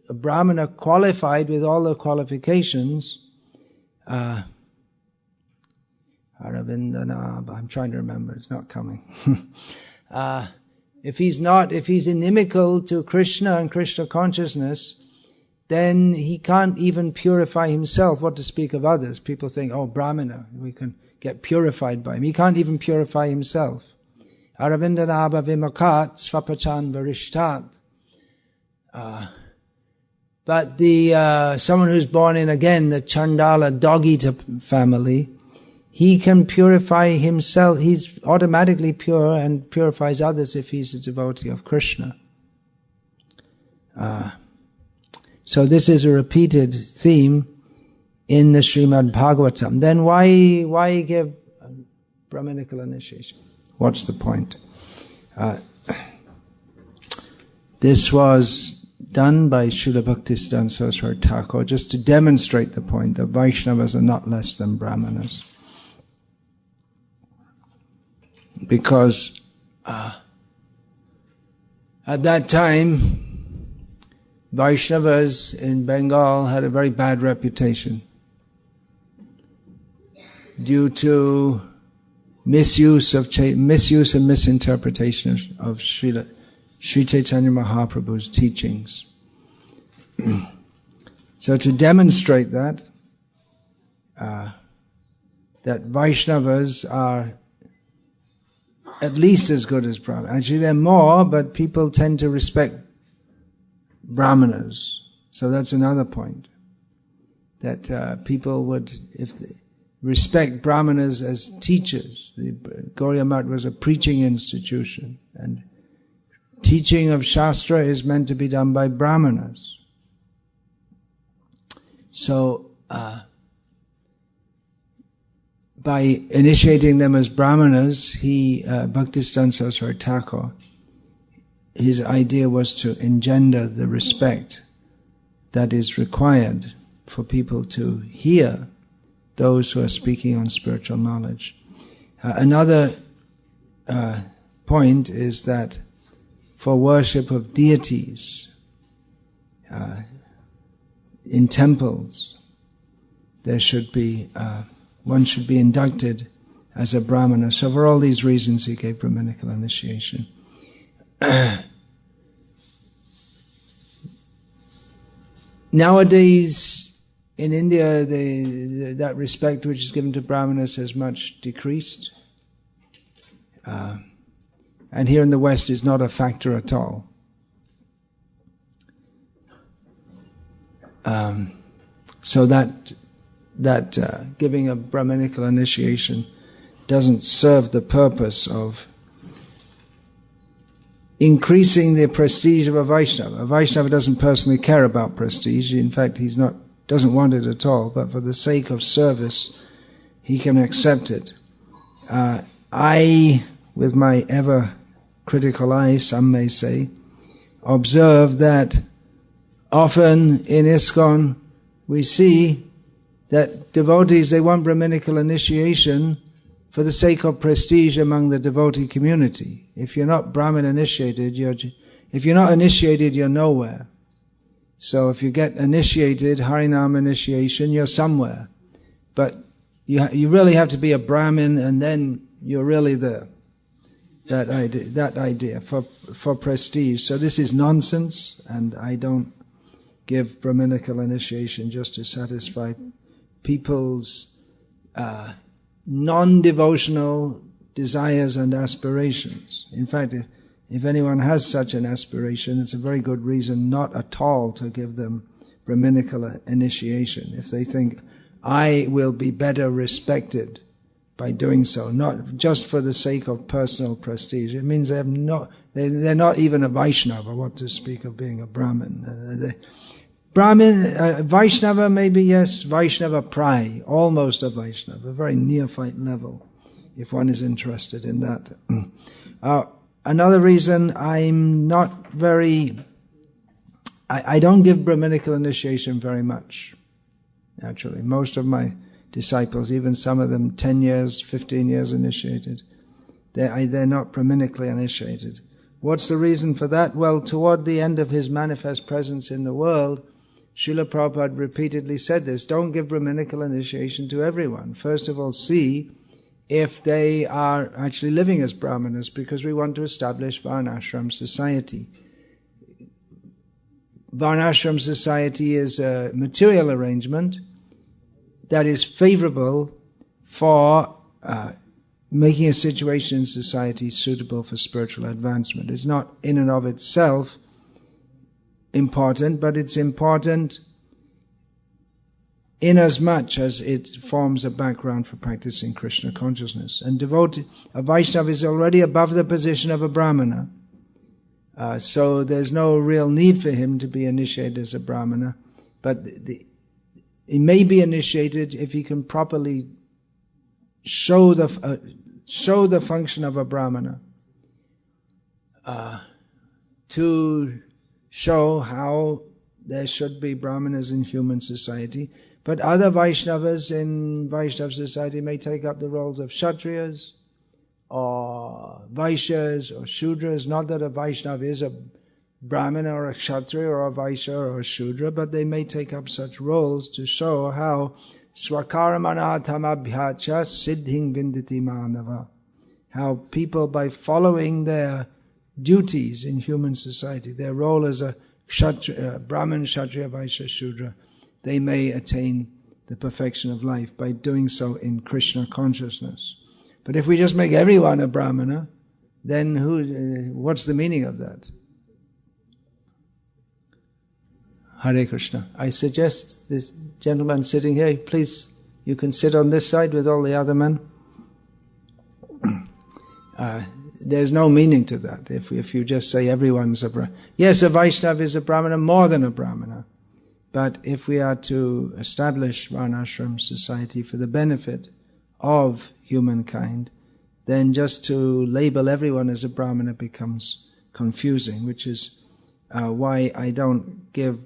a Brahmana qualified with all the qualifications, Aravindanabha, I'm trying to remember, it's not coming. If he's inimical to Krishna and Krishna consciousness, then he can't even purify himself, what to speak of others. People think, oh, Brahmana, we can get purified by him. He can't even purify himself. Aravindanabha vimakat svapachan varishtat. But someone who's born in, again, the Chandala dog-eater family, he can purify himself. He's automatically pure and purifies others if he's a devotee of Krishna. So this is a repeated theme in the Srimad Bhagavatam. Then why give Brahminical initiation? What's the point? This was done by Srila Bhaktisiddhanta Saraswati Thakur just to demonstrate the point that Vaishnavas are not less than Brahmanas. Because at that time, Vaishnavas in Bengal had a very bad reputation due to misuse and misinterpretation of Sri Chaitanya Mahaprabhu's teachings. So to demonstrate that Vaishnavas are at least as good as Brahmanas. Actually, they're more, but people tend to respect Brahmanas. So that's another point. That people would, if they respect Brahmanas as teachers. The Gauriya Math was a preaching institution, and teaching of Shastra is meant to be done by Brahmanas. So, by initiating them as Brahmanas, Bhaktisiddhanta Saraswati Thakur, his idea was to engender the respect that is required for people to hear those who are speaking on spiritual knowledge. Another point is that for worship of deities, in temples, there should be, one should be inducted as a Brahmana. So for all these reasons he gave Brahminical initiation. Nowadays, in India, that respect which is given to Brahmanas has much decreased. And here in the West is not a factor at all. So that giving a Brahminical initiation doesn't serve the purpose of increasing the prestige of a Vaishnava. A Vaishnava doesn't personally care about prestige. In fact, doesn't want it at all, but for the sake of service, he can accept it. I, with my ever critical eye, some may say, observe that often in ISKCON we see that devotees, they want Brahminical initiation for the sake of prestige among the devotee community. If you're not Brahmin initiated, you're nowhere. So if you get initiated, Harinam initiation, you're somewhere. But you really have to be a Brahmin, and then you're really there. That idea for prestige. So this is nonsense, and I don't give Brahminical initiation just to satisfy people's non-devotional desires and aspirations. In fact, if anyone has such an aspiration, it's a very good reason not at all to give them Brahminical initiation. If they think, I will be better respected by doing so, not just for the sake of personal prestige. It means they're not even a Vaishnava, what to speak of being a Brahmin. Vaishnava maybe, yes, Vaishnava Prai, almost a Vaishnava, a very neophyte level, if one is interested in that. Another reason I'm not I don't give Brahminical initiation very much, actually. Most of my disciples, even some of them 10 years, 15 years initiated, they're not Brahminically initiated. What's the reason for that? Well, toward the end of his manifest presence in the world, Srila Prabhupada repeatedly said this: don't give Brahminical initiation to everyone. First of all, see if they are actually living as Brahmanas, because we want to establish Varnashram society. Varnashram society is a material arrangement that is favorable for making a situation in society suitable for spiritual advancement. It's not in and of itself important, but it's important inasmuch as it forms a background for practicing Krishna consciousness. And a Vaishnava is already above the position of a Brahmana, so there's no real need for him to be initiated as a Brahmana, but he may be initiated if he can properly show the function of a Brahmana, to show how there should be Brahmanas in human society. But other Vaishnavas in Vaishnava society may take up the roles of Kshatriyas or Vaishyas or Shudras. Not that a Vaishnava is a Brahmana or a Kshatriya or a Vaishya or a Shudra, but they may take up such roles to show how Swakaramanatamabhyacha siddhing vindati manava, how people, by following their duties in human society, their role as a Brahman, Kshatriya, Vaishya, Shudra, they may attain the perfection of life by doing so in Krishna consciousness. But if we just make everyone a Brahmana, then what's the meaning of that? Hare Krishna. I suggest this gentleman sitting here, please, you can sit on this side with all the other men. There's no meaning to that if you just say everyone's a Brahmana. Yes, a Vaishnava is a Brahmana, more than a Brahmana. But if we are to establish Varnashram society for the benefit of humankind, then just to label everyone as a Brahmana becomes confusing, which is why I don't give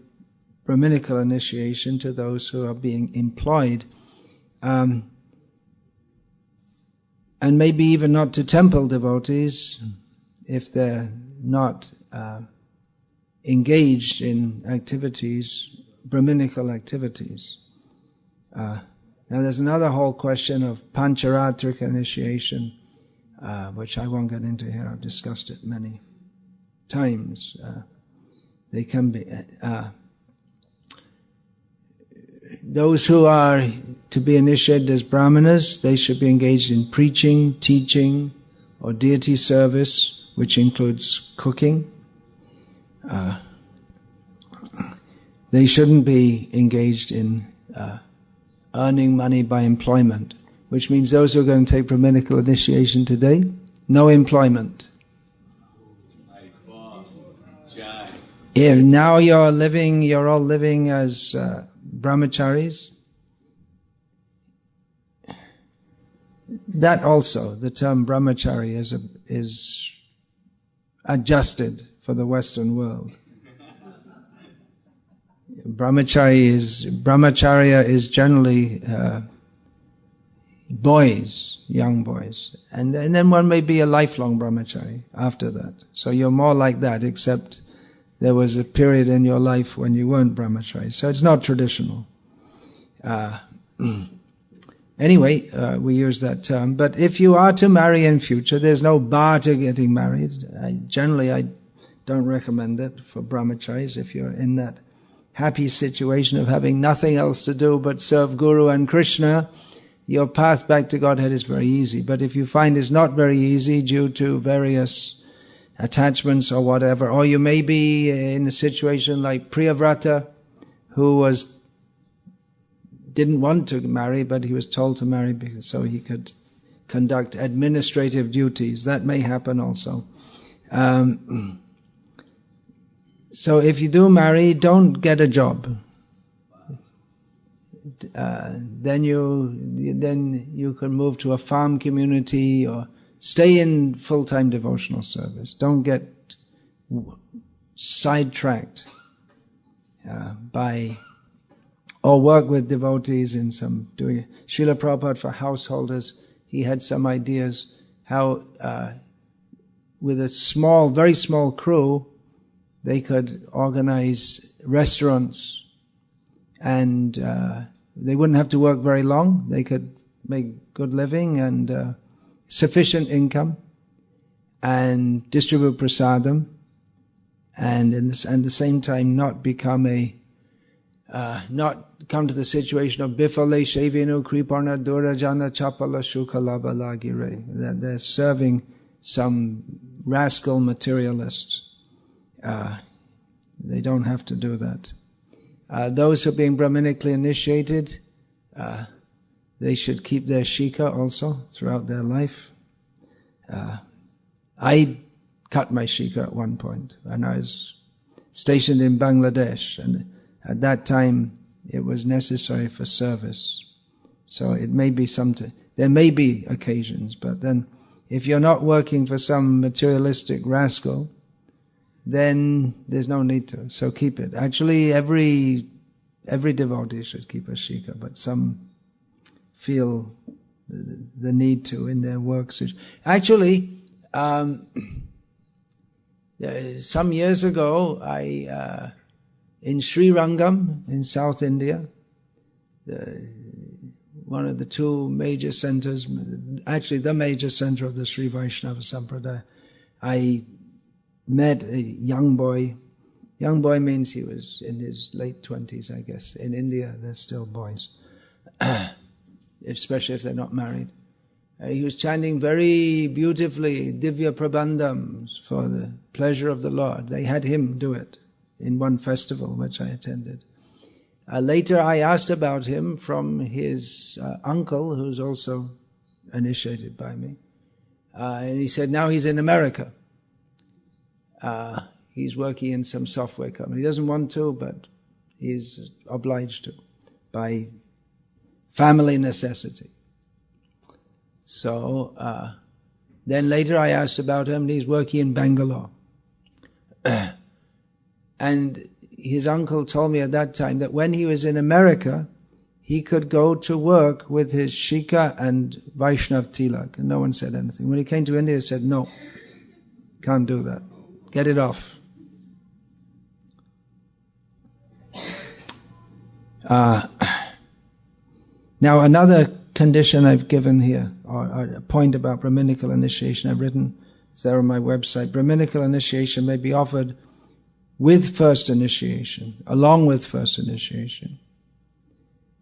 Brahminical initiation to those who are being employed, and maybe even not to temple devotees if they're not engaged in activities Brahminical activities. Now there's another whole question of Pancharatrika initiation, which I won't get into here. I've discussed it many times. They can be those who are to be initiated as Brahmanas, they should be engaged in preaching, teaching, or deity service, which includes cooking. They shouldn't be engaged in earning money by employment, which means those who are going to take Brahminical initiation today, no employment. Here, now you're all living as Brahmacharis. That also, the term Brahmachari is adjusted for the Western world. Brahmacharya is generally boys, young boys. And then one may be a lifelong brahmachari after that. So you're more like that, except there was a period in your life when you weren't brahmachari. So it's not traditional. Anyway, we use that term. But if you are to marry in future, there's no bar to getting married. Generally, I don't recommend it for brahmacharis if you're in that happy situation of having nothing else to do but serve Guru and Krishna. Your path back to Godhead is very easy. But if you find it's not very easy due to various attachments or whatever, or you may be in a situation like Priyavrata, who didn't want to marry, but he was told to marry so he could conduct administrative duties. That may happen also. So if you do marry, don't get a job. Then you can move to a farm community or stay in full-time devotional service. Don't get sidetracked or work with devotees in some doing. Srila Prabhupada for householders, he had some ideas how with a very small crew, they could organize restaurants and they wouldn't have to work very long. They could make good living and sufficient income and distribute prasadam and at the same time not come to the situation of bifale shevinu kriparna durajana chapala shukalaba lagire, that they're serving some rascal materialist. They don't have to do that. Those who are being Brahminically initiated, they should keep their shika also throughout their life. I cut my shika at one point when I was stationed in Bangladesh, and at that time it was necessary for service. So it may be there may be occasions, but then if you're not working for some materialistic rascal, then there's no need to. So keep it. Actually, every devotee should keep a shika, but some feel the need to in their works. Actually, some years ago, in Sri Rangam in South India, one of the two major centers, actually the major center of the Sri Vaishnava Sampradaya, I met a young boy. Young boy means he was in his late 20s, I guess. In India, they're still boys, especially if they're not married. He was chanting very beautifully Divya Prabandhams for the pleasure of the Lord. They had him do it in one festival which I attended. Later I asked about him from his uncle, who's also initiated by me. And he said now he's in America. He's working in some software company. He doesn't want to, but he's obliged to by family necessity. So then later I asked about him, and he's working in Bangalore. And his uncle told me at that time that when he was in America, he could go to work with his shika and Vaishnav tilak, and no one said anything. When he came to India, he said, no, can't do that. Get it off. Now another condition I've given here, or a point about Brahminical initiation I've written, it's there on my website. Brahminical initiation may be offered with first initiation, along with first initiation,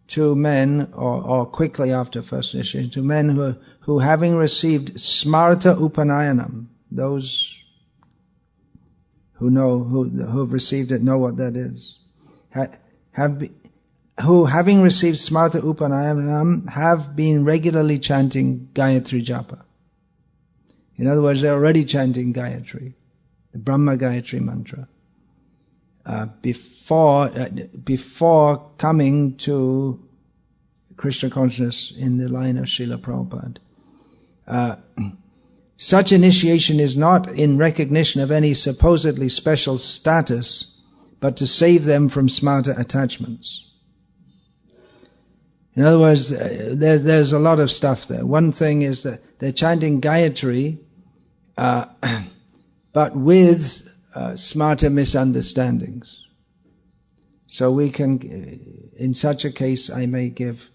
to men, or quickly after first initiation, to men who having received smarta upanayanam, those who have received it know what that is, who having received smarta upanayanam have been regularly chanting Gayatri Japa. In other words, they're already chanting Gayatri, the Brahma Gayatri mantra, before coming to Krishna consciousness in the line of Srila Prabhupada. Such initiation is not in recognition of any supposedly special status, but to save them from smarta attachments. In other words, there's a lot of stuff there. One thing is that they're chanting Gayatri, but with smarta misunderstandings. So we can, in such a case, I may give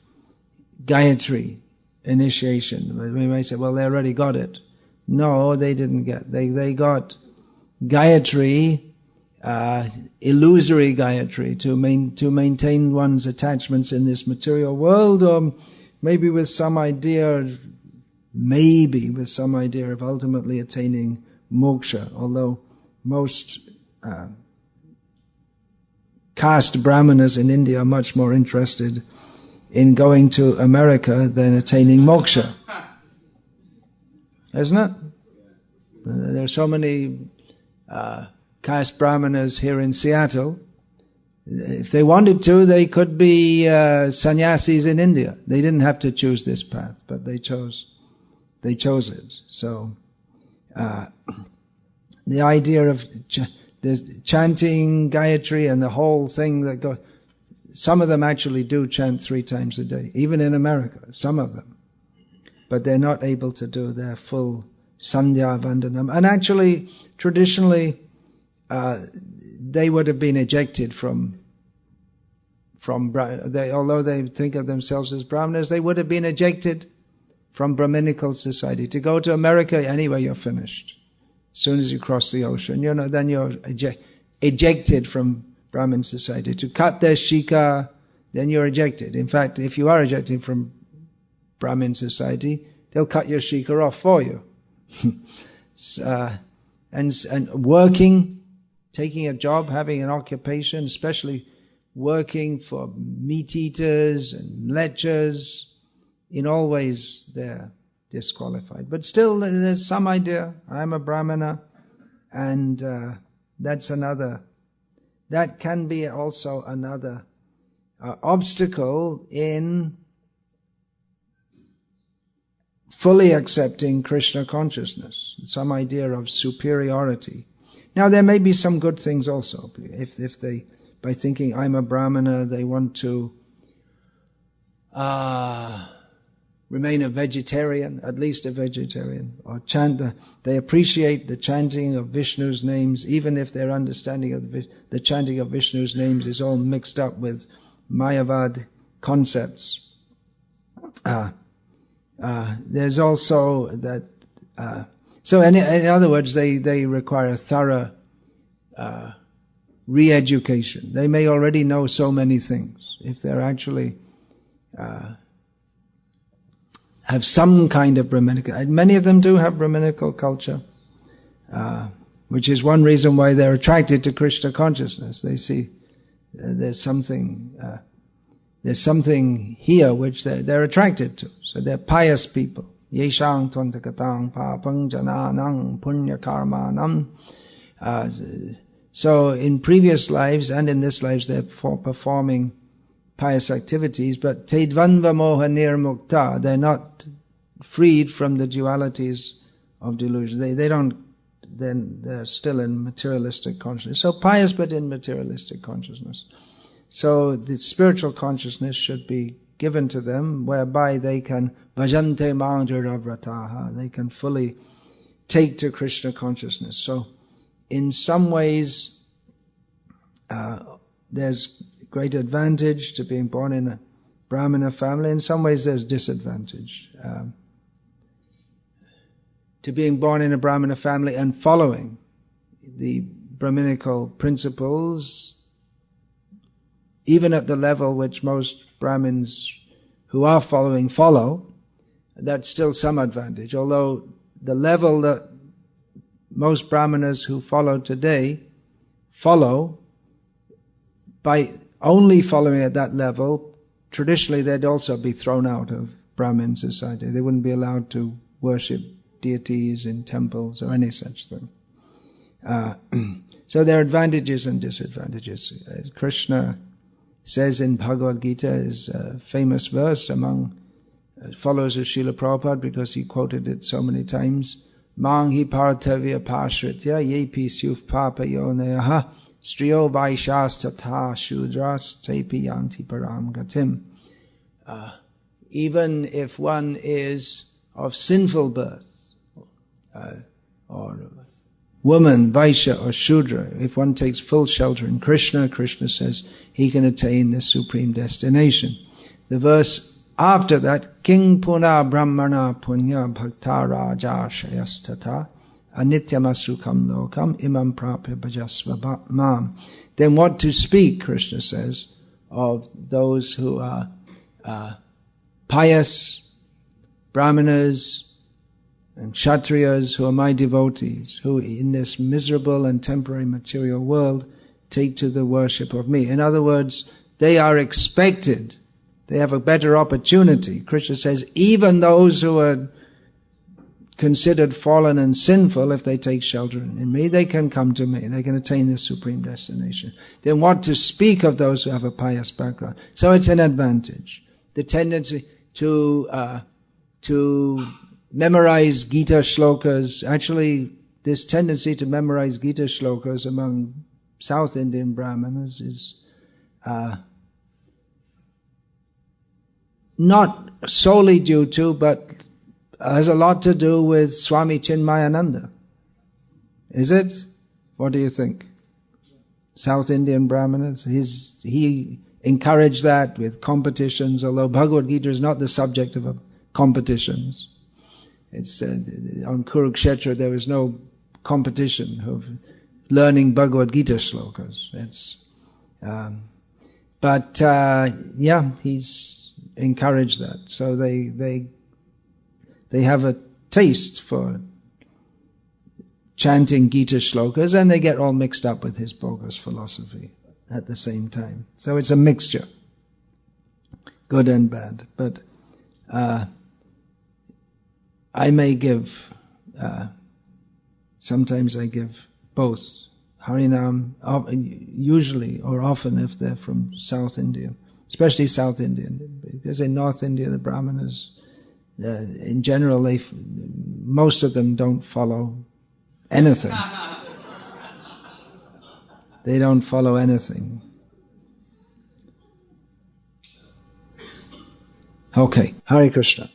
Gayatri initiation. We may say, well, they already got it. No, they didn't get. They got Gayatri, illusory Gayatri, to maintain one's attachments in this material world, or maybe with some idea of ultimately attaining moksha, although most caste brahmanas in India are much more interested in going to America than attaining moksha. Isn't it? There are so many caste brahmanas here in Seattle. If they wanted to, they could be sannyasis in India. They didn't have to choose this path, but they chose it. So the idea of chanting Gayatri and the whole thing that goes, some of them actually do chant 3 times a day, even in America, some of them. But they're not able to do their full Sandhya Vandanam. And actually, traditionally, they would have been ejected from although they think of themselves as Brahmanas, they would have been ejected from Brahminical society. To go to America, anyway, you're finished. As soon as you cross the ocean, then you're ejected from Brahmin society. To cut their shika, then you're ejected. In fact, if you are ejected from Brahmin society, they'll cut your shika off for you. And working, taking a job, having an occupation, especially working for meat eaters and lechers, in all ways they're disqualified. But still there's some idea, I'm a Brahmana, and that can be also another obstacle in fully accepting Krishna consciousness, some idea of superiority. Now there may be some good things also. If they, by thinking I'm a Brahmana, they want to remain a vegetarian, at least a vegetarian, or they appreciate the chanting of Vishnu's names, even if their understanding of the chanting of Vishnu's names is all mixed up with Mayavad concepts. There's also that, so in other words, they require a thorough re-education. They may already know so many things. If they're actually have some kind of Brahminical, many of them do have Brahminical culture, which is one reason why they're attracted to Krishna consciousness. They see there's something here which they're attracted to. So they're pious people. Yeshang tvantakatang papang jananang punya karmanam. So in previous lives and in this lives they're performing pious activities, but tedvanva moha nirmukta, they're not freed from the dualities of delusion. They're still in materialistic consciousness. So pious but in materialistic consciousness. So the spiritual consciousness should be given to them, whereby they can bhajante manjaravrataha, they can fully take to Krishna consciousness. So in some ways, there's great advantage to being born in a Brahmana family. In some ways there's disadvantage. To being born in a Brahmana family and following the Brahminical principles, even at the level which most Brahmins who are following follow, that's still some advantage. Although the level that most Brahmanas who follow today follow, by only following at that level, traditionally they'd also be thrown out of Brahmin society. They wouldn't be allowed to worship deities in temples or any such thing. So there are advantages and disadvantages. Krishna says in Bhagavad-gita, is a famous verse among followers of Srila Prabhupada because he quoted it so many times. Mang hi parthavya pashritya yepi syuf papa yoneyaha striyo vaishas tatha shudras tepi yanti param gatim. Even if one is of sinful birth, or woman, Vaishya or Shudra, if one takes full shelter in Krishna, Krishna says he can attain the supreme destination. The verse after that, King Puna Brahmana Punya Bhakta Raja Shayastata Anityamasukam Lokam Imam Prapya Bhajasva Mam. Then what to speak, Krishna says, of those who are pious, Brahmanas, and Kshatriyas who are my devotees, who in this miserable and temporary material world take to the worship of me. In other words, they are expected, they have a better opportunity. Krishna says, even those who are considered fallen and sinful, if they take shelter in me, they can come to me, they can attain the supreme destination. Then what to speak of those who have a pious background? So it's an advantage. The tendency to memorize Gita shlokas. Actually, this tendency to memorize Gita shlokas among South Indian Brahmanas is not solely due to, but has a lot to do with Swami Chinmayananda. Is it? What do you think? South Indian Brahmanas? He encouraged that with competitions, although Bhagavad-gita is not the subject of competitions. It's on Kurukshetra there was no competition of learning Bhagavad-gita shlokas. He's encouraged that. So they have a taste for chanting Gita shlokas, and they get all mixed up with his bogus philosophy at the same time. So it's a mixture, good and bad. But I may give, sometimes I give both Harinam, usually or often if they're from South India, especially South Indian, because in North India the Brahmanas, in general, most of them don't follow anything. They don't follow anything. Okay, Hare Krishna.